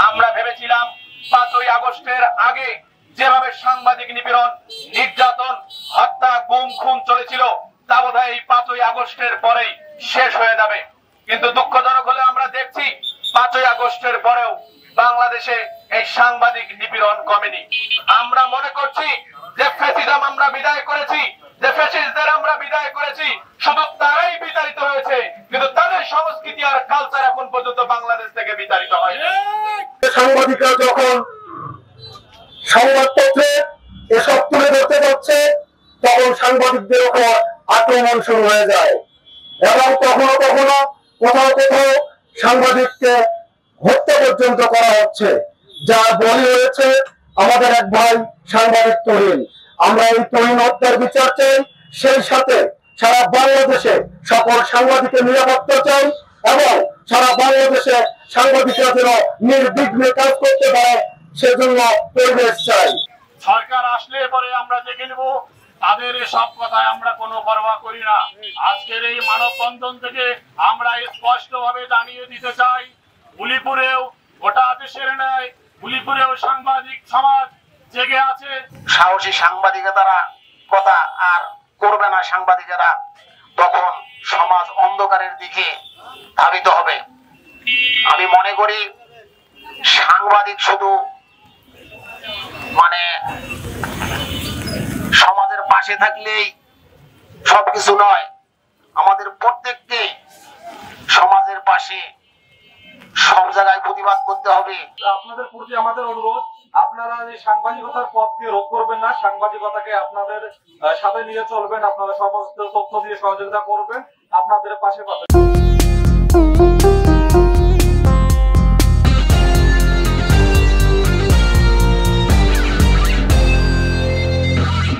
আমরা ভেবেছিলাম 5ই আগস্টের আগে যেভাবে সাংবাদিক নিপীড়ন, নির্যাতন, হত্যা, গুম খুন চলেছিল তা বোধহয় এই 5ই আগস্টের পরেই শেষ হয়ে যাবে। কিন্তু দুঃখজনক হলে আমরা দেখছি 5ই আগস্টের পরেও বাংলাদেশে এই সাংবাদিক নিপীড়ন কমেনি। আমরা মনে করছি যে ফ্যাসিজম আমরা বিদায় করেছি, যে ফ্যাসিস্টদের আমরা বিদায় করেছি, শুধু তারাই বিতাড়িত হয়েছে, কিন্তু তাদের সংস্কৃতি আর কালচার এখন পর্যন্ত বাংলাদেশ থেকে বিতাড়িত হয়নি। সাংবাদিকরা যখন সংবাদপত্রে এসব তুলে ধরতে যাচ্ছে তখন সাংবাদিকদের উপর আক্রমণ শুরু হয়ে যায় এবং কখনো কখনো কোথাও কোথাও সাংবাদিককে হত্যা পর্যন্ত করা হচ্ছে। যা বলি হয়েছে আমাদের এক ভাই সাংবাদিক তহিন। আমরা এই তহিন হত্যার বিচার চাই, সেই সাথে সারা বাংলাদেশে সকল সাংবাদিকের নিরাপত্তা চাই এবং সারা বাংলাদেশে সাংবাদিকরা যেন নির্বিঘ্নে কাজ করতে পারে সেজন্য পরিবেশ চাই। সরকার আসলে পরে আমরা দেখে নেব, তাদের সব কথায় আমরা কোনো পরোয়া করি না। আজকের এই মানববন্ধন থেকে আমরা স্পষ্টভাবে জানিয়ে দিতে চাই, উলিপুরেও গোটা দেশের ন্যায় উলিপুরেও সাংবাদিক সমাজ জেগে আছে। সাহসী সাংবাদিকতারা কথা আর করবে না সাংবাদিকেরা, তখন সমাজ অন্ধকারের দিকে ধাবিত হবে। আমি মনে করি সাংবাদিক শুধু সমাজের পাশে থাকলেই সবকিছু নয়, আমাদের প্রত্যেককে সমাজের পাশে সব জায়গায় প্রতিবাদ করতে হবে। আপনাদের প্রতি আমাদের অনুরোধ, আপনারা এই সাংবাদিকতার পথকে রোধ করবেন না, সাংবাদিকতাকে আপনাদের সাথে নিয়ে চলবেন, আপনারা সমস্ত তথ্য দিয়ে সহযোগিতা করবেন, আপনাদের পাশে পাবেন।